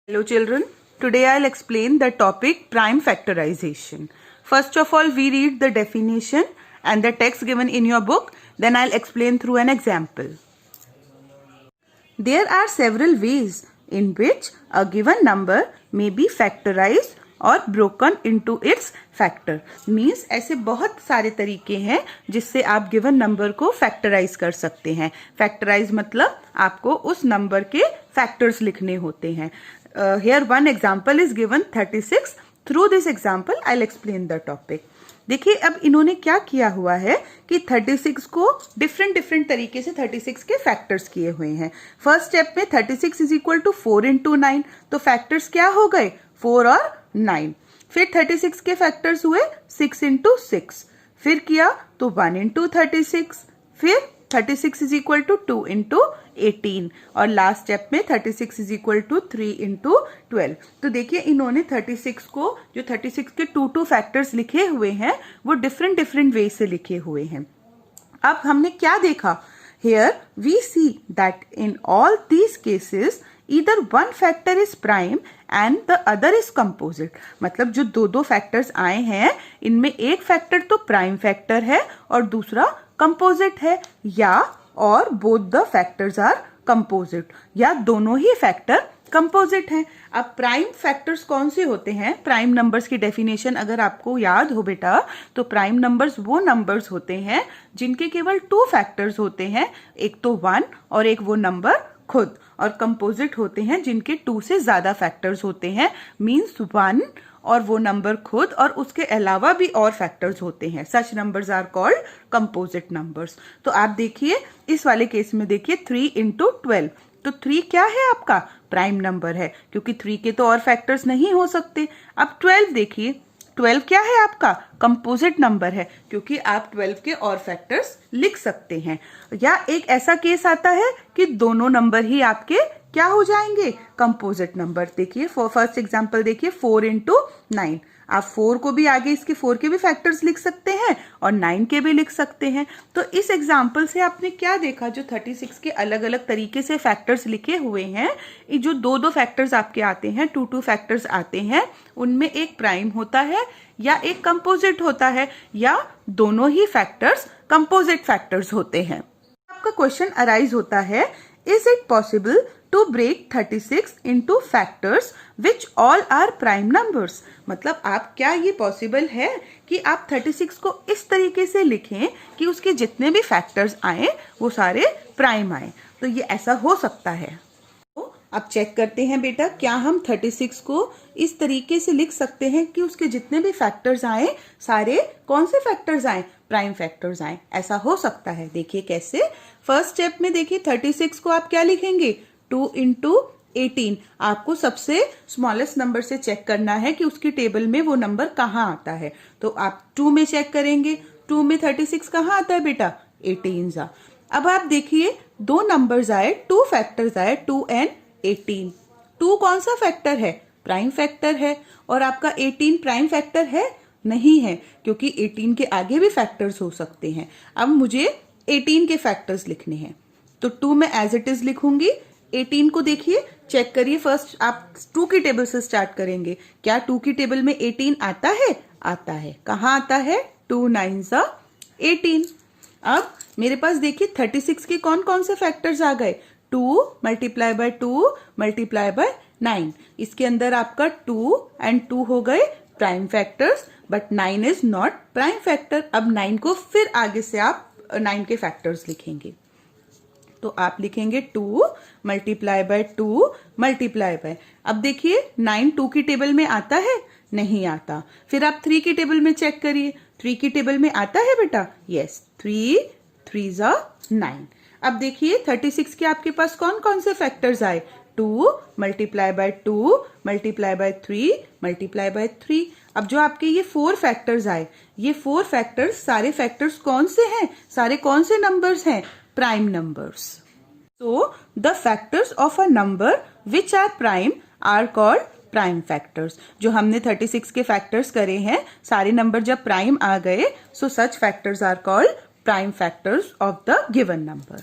Hello children, today I'll explain the topic prime factorization. First of all, we read the definition and the text given in your book, then I'll explain through an example. There are several ways in which a given number may be factorized और broken into its factor. Means ऐसे बहुत सारे तरीके हैं जिससे आप given number को factorise कर सकते हैं. फैक्टराइज मतलब आपको उस नंबर के फैक्टर्स लिखने होते हैं. Here one example is given 36. Through this example I'll explain the topic. देखिए अब इन्होंने क्या किया हुआ है कि 36 को डिफरेंट तरीके से 36 के फैक्टर्स किए हुए हैं. फर्स्ट स्टेप में 36 इज इक्वल टू 4 इंटू 9. तो फैक्टर्स क्या हो गए 4 और 9. फिर 36 के फैक्टर्स हुए 6 इंटू 6. फिर किया तो 1 इंटू 36. फिर 36 इज इक्वल टू 2 इंटू 18 और लास्ट स्टेप में 36 इज इक्वल टू 3 इंटू 12. तो देखिए इन्होंने 36 को जो 36 के टू फैक्टर्स लिखे हुए हैं वो डिफरेंट वे से लिखे हुए हैं. अब हमने क्या देखा Here we see that in all these cases either one factor is prime and the other is composite. मतलब जो दो फैक्टर्स आए हैं इनमें एक फैक्टर तो प्राइम फैक्टर है और दूसरा कंपोजिट है या और both the factors are composite या दोनों ही फैक्टर कंपोजिट हैं. अब प्राइम फैक्टर्स कौन से होते हैं? प्राइम नंबर्स की डेफिनेशन अगर आपको याद हो बेटा तो प्राइम नंबर्स वो नंबर्स होते हैं जिनके केवल 2 फैक्टर्स होते हैं, एक तो 1 और एक वो नंबर खुद. और कंपोजिट होते हैं जिनके 2 से ज्यादा फैक्टर्स होते हैं, मींस 1 और वो नंबर खुद और उसके अलावा भी और फैक्टर्स होते हैं. Such numbers are called composite numbers. तो आप देखिए इस वाले केस में देखिए 3 इंटू 12. तो 3 क्या है आपका प्राइम नंबर है क्योंकि 3 के तो और फैक्टर्स नहीं हो सकते. अब 12 देखिए 12 क्या है आपका कंपोजिट नंबर है क्योंकि आप 12 के और फैक्टर्स लिख सकते हैं. या एक ऐसा केस आता है कि दोनों नंबर ही आपके क्या हो जाएंगे कंपोजिट नंबर. देखिए फर्स्ट एग्जांपल देखिए 4 इंटू 9. आप 4 को भी आगे इसके 4 के भी फैक्टर्स लिख सकते हैं और 9 के भी लिख सकते हैं. तो इस एग्जांपल से आपने क्या देखा जो 36 के अलग अलग तरीके से फैक्टर्स लिखे हुए हैं, जो दो फैक्टर्स आपके आते हैं, 2 फैक्टर्स आते हैं, उनमें एक प्राइम होता है या एक कंपोजिट होता है या दोनों ही फैक्टर्स कंपोजिट फैक्टर्स होते हैं. आपका क्वेश्चन अराइज होता है is it possible to break 36 into factors which all are prime numbers. मतलब आप क्या ये पॉसिबल है कि आप 36 को इस तरीके से लिखें कि उसके जितने भी फैक्टर्स आए वो सारे प्राइम आए. तो ये ऐसा हो सकता है. तो अब चेक करते हैं बेटा क्या हम 36 को इस तरीके से लिख सकते हैं कि उसके जितने भी फैक्टर्स आए सारे कौन से फैक्टर्स आए प्राइम फैक्टर्स आए. ऐसा हो सकता है. देखिए कैसे. फर्स्ट स्टेप में देखिए 36 को आप क्या लिखेंगे 2 इंटू 18. आपको सबसे स्मॉलेस्ट नंबर से चेक करना है कि उसकी टेबल में वो नंबर कहाँ आता है. तो आप 2 में चेक करेंगे. 2 में 36 कहाँ आता है बेटा 18 सा. अब आप देखिए 2 नंबर्स आए, 2 फैक्टर्स आए 2 एंड 18. 2 कौन सा फैक्टर है प्राइम फैक्टर है और आपका 18 प्राइम फैक्टर है नहीं है क्योंकि 18 के आगे भी फैक्टर्स हो सकते हैं. अब मुझे 18 के फैक्टर्स लिखने हैं तो 2 में एज इट इज लिखूंगी. 18 को देखिए चेक करिए. फर्स्ट आप 2 की टेबल से स्टार्ट करेंगे. क्या 2 की टेबल में 18 आता है? आता है. कहाँ आता है 2 9 18. अब मेरे पास देखिए 36 के कौन कौन से फैक्टर्स आ गए 2 मल्टीप्लाई बाय 2 मल्टीप्लाई बाय 9. इसके अंदर आपका 2 एंड 2 हो गए prime factors but 9 is not prime factor. अब 9 को फिर आगे से आप 9 के फैक्टर्स लिखेंगे. तो आप लिखेंगे 2 मल्टीप्लाई बाय 2 मल्टीप्लाई बाय. अब देखिए 9 2 की टेबल में आता है नहीं आता. फिर आप 3 की टेबल में चेक करिए 3 की टेबल में आता है बेटा. यस 3 3 9. अब देखिए 36 के आपके पास कौन कौन से फैक्टर्स आए 2 multiply by 2 multiply by 3 multiply by 3. अब जो आपके ये 4 फैक्टर्स आए ये 4 फैक्टर्स सारे फैक्टर्स कौन से हैं सारे कौन से नंबर्स हैं prime numbers. So the factors of a number which are prime are called prime factors. जो हमने 36 के factors करे हैं सारे नंबर जब प्राइम आ गए so such factors are called prime factors of the given number.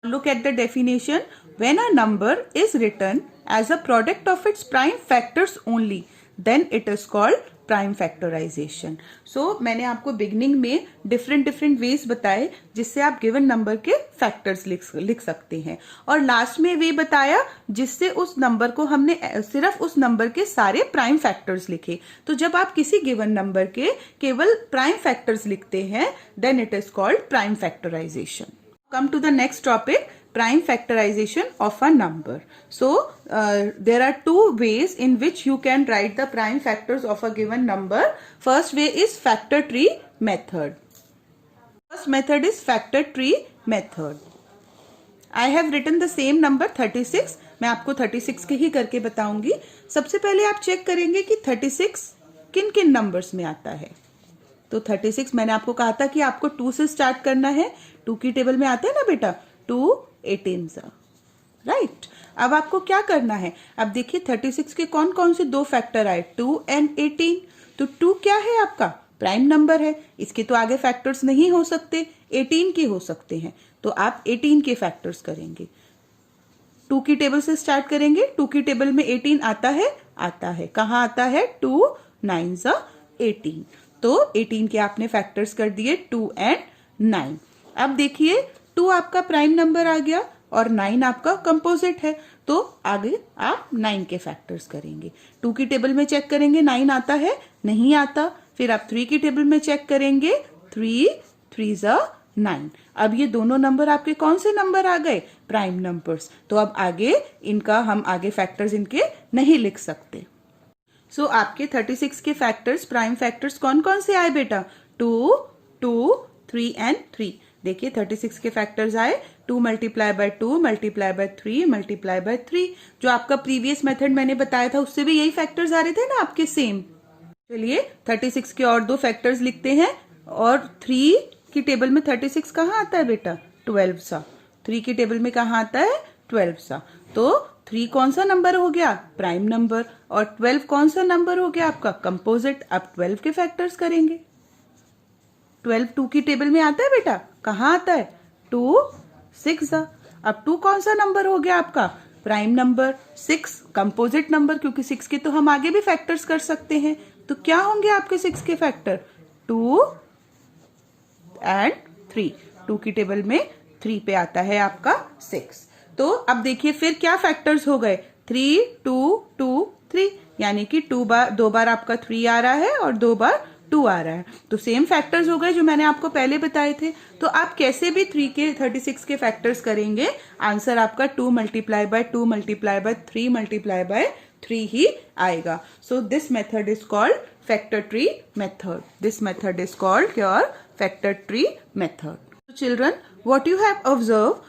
Look at the definition. When a number is written as a product of its prime factors only, then it is called prime factorization. So मैंने आपको beginning में different ways बताए जिससे आप given number के factors लिख सकते हैं, और लास्ट में वे बताया जिससे उस नंबर को हमने सिर्फ उस नंबर के सारे प्राइम फैक्टर्स लिखे. तो जब आप किसी गिवन नंबर के केवल प्राइम फैक्टर्स लिखते हैं, then it is called prime factorisation. Come to the next topic, prime factorization of a number. So there are two ways in which you can write the prime factors of a given number. First way is factor tree method. First method is factor tree method. I have written the same number 36. मैं आपको 36 के ही करके बताऊंगी. सबसे पहले आप check करेंगे कि 36 किन किन नंबर्स में आता है. तो 36 मैंने आपको कहा था कि आपको 2 से स्टार्ट करना है. 2 की टेबल में आता है ना बेटा, 2 18 राइट. अब आपको क्या करना है, अब देखिए 36 के कौन कौन से दो फैक्टर आए, 2 and 18. तो 2 क्या है आपका, प्राइम नंबर है, इसके तो आगे फैक्टर्स नहीं हो सकते, 18 के हो सकते हैं. तो आप 18 के फैक्टर्स करेंगे. 2 की टेबल से स्टार्ट करेंगे. 2 की टेबल में 18 आता है. कहाँ आता है, 2 9 18. तो 18 के आपने फैक्टर्स कर दिए 2 and 9. अब देखिए 2 आपका प्राइम नंबर आ गया और 9 आपका कंपोजिट है. तो आगे आप 9 के फैक्टर्स करेंगे. 2 की टेबल में चेक करेंगे 9 आता है, नहीं आता. फिर आप 3 की टेबल में चेक करेंगे, 3 3 9. अब ये दोनों नंबर आपके कौन से नंबर आ गए, प्राइम नंबर्स. तो अब आगे इनका हम आगे फैक्टर्स इनके नहीं लिख सकते. सो आपके 36 के फैक्टर्स, प्राइम फैक्टर्स कौन कौन से आए बेटा, 2 2 3 and 3. देखिए 36 के फैक्टर्स आए 2 multiply by 2 multiply by 3 multiply by 3. जो आपका प्रीवियस मेथड मैंने बताया था उससे भी यही फैक्टर्स आ रहे थे ना आपके सेम. चलिए 36 के और दो फैक्टर्स लिखते हैं. और 3 की टेबल में 36 कहाँ आता है बेटा, 12 सा. 3 की टेबल में कहाँ आता है, 12 सा. तो 3 कौन सा नंबर हो गया, प्राइम नंबर, और 12 कौन सा नंबर हो गया आपका, कंपोजिट. अब 12 के फैक्टर्स करेंगे. 12 2 की टेबल में आता है बेटा, कहाँ आता है, 2 6. अब 2 कौन सा नंबर हो गया आपका, प्राइम नंबर. 6 कंपोजिट नंबर, क्योंकि 6 के तो हम आगे भी फैक्टर्स कर सकते हैं. तो क्या होंगे आपके 6 के फैक्टर, 2 and 3. 2 की टेबल में 3 पे आता है आपका 6. तो अब देखिए फिर क्या फैक्टर्स हो गए, 3 2 2 3. यानी कि दो बार आपका 3 आ रहा है और 2 बार 2 आ रहा है. तो सेम फैक्टर्स हो गए जो मैंने आपको पहले बताए थे. तो आप कैसे भी 3 के 36 के फैक्टर्स करेंगे, आंसर आपका 2 multiply by 2 multiply by 3 multiply by 3 ही आएगा. So this method is called factor tree method. This method is called your factor tree method. Children, what you have observed,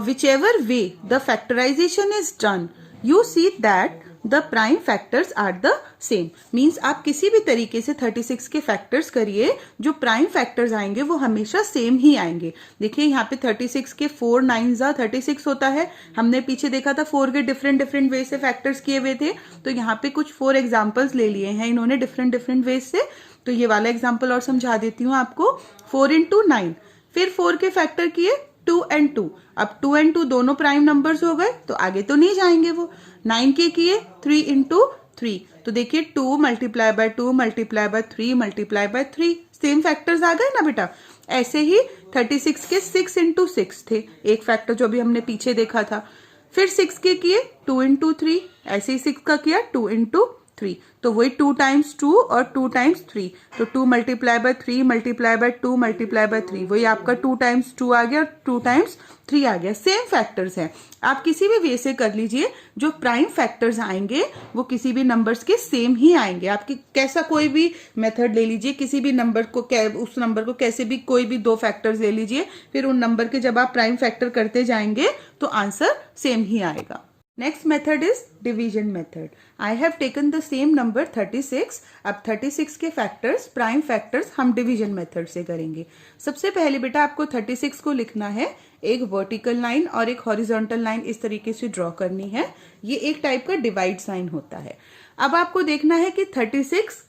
whichever way the factorization is done, you see that the prime factors are the same. Means आप किसी भी तरीके से 36 के factors करिए, जो prime factors आएंगे वो हमेशा सेम ही आएंगे. देखिए यहाँ पे 36 के 4 9 36 होता है. हमने पीछे देखा था 4 के डिफरेंट वे से फैक्टर्स किए हुए थे. तो यहाँ पे कुछ 4 एग्जाम्पल्स ले लिए हैं इन्होंने डिफरेंट वेज से. तो ये वाला एग्जाम्पल और समझा देती हूँ आपको. 4 into 9, फिर 4 के फैक्टर किए 2 and 2. अब 2 and 2 दोनों प्राइम नंबर्स हो गए, तो आगे तो नहीं जाएंगे वो. 9 के किए 3 into 3. तो देखिए 2 multiply by 2 multiply by 3 multiply by 3. Same factors आ गए ना बेटा. ऐसे ही 36 के 6 into 6 थे, एक फैक्टर जो भी हमने पीछे देखा था. फिर 6 के किए 2 into 3. ऐसे ही 6 का किया 2 into 3. तो वही 2 times 2 और 2 times 3. तो 2 multiply by 3 multiply by 2 multiply by 3, वही आपका 2 times 2 आ गया और 2 times 3 आ गया. सेम फैक्टर्स हैं. आप किसी भी वे से कर लीजिए, जो प्राइम फैक्टर्स आएंगे वो किसी भी नंबर्स के सेम ही आएंगे. आपकी कैसा कोई भी मेथड ले लीजिए, किसी भी नंबर को उस नंबर को कैसे भी कोई भी 2 फैक्टर्स ले लीजिए, फिर उन नंबर के जब आप प्राइम फैक्टर करते जाएंगे तो आंसर सेम ही आएगा. Next method is division method. I have taken the same number 36. अब 36 के फैक्टर्स, प्राइम फैक्टर्स हम डिवीजन मेथड से करेंगे. सबसे पहले बेटा आपको 36 को लिखना है. एक वर्टिकल लाइन और एक हॉरिजॉन्टल लाइन इस तरीके से ड्रॉ करनी है. ये एक टाइप का डिवाइड साइन होता है. अब आपको देखना है कि 36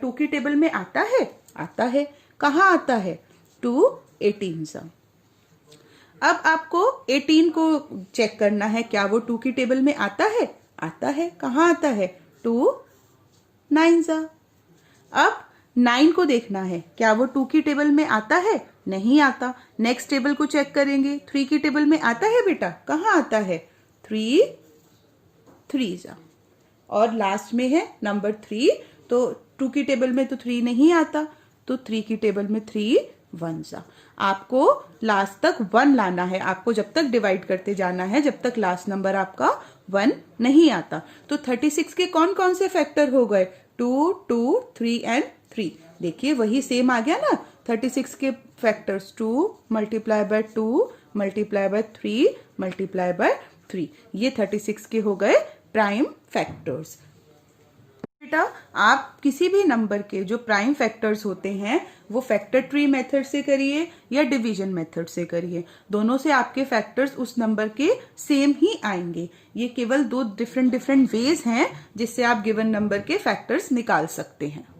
2 की टेबल में आता है. कहाँ आता है, 2 18. अब आपको 18 को चेक करना है, क्या वो 2 की टेबल में आता है? आता है। कहाँ आता है? 2 9 अब 9 को देखना है, क्या वो 2 की टेबल में आता है? नहीं आता। नेक्स्ट टेबल को चेक करेंगे, 3 की टेबल में आता है बेटा? कहाँ आता है? 3 और लास्ट में है नंबर 3, तो 2 की टेबल में तो 3 नहीं आता, तो 3 की टेबल में 3 1 आपको लास्ट तक 1 लाना है। आपको जब तक डिवाइड करते जाना है जब तक लास्ट नंबर आपका 1 नहीं आता। तो 36 के कौन कौन से फैक्टर हो गए? 2 2 3 एंड 3। देखिए वही सेम आ गया ना। 36 के factors 2 multiply by 2 multiply by 3 multiply by 3, ये 36 के हो गए प्राइम फैक्टर्स। बेटा आप किसी भी नंबर के जो प्राइम फैक्टर्स होते हैं वो फैक्टर ट्री मेथड से करिए या डिवीजन मेथड से करिए, दोनों से आपके फैक्टर्स उस नंबर के सेम ही आएंगे। ये केवल 2 डिफरेंट वेज हैं जिससे आप गिवन नंबर के फैक्टर्स निकाल सकते हैं।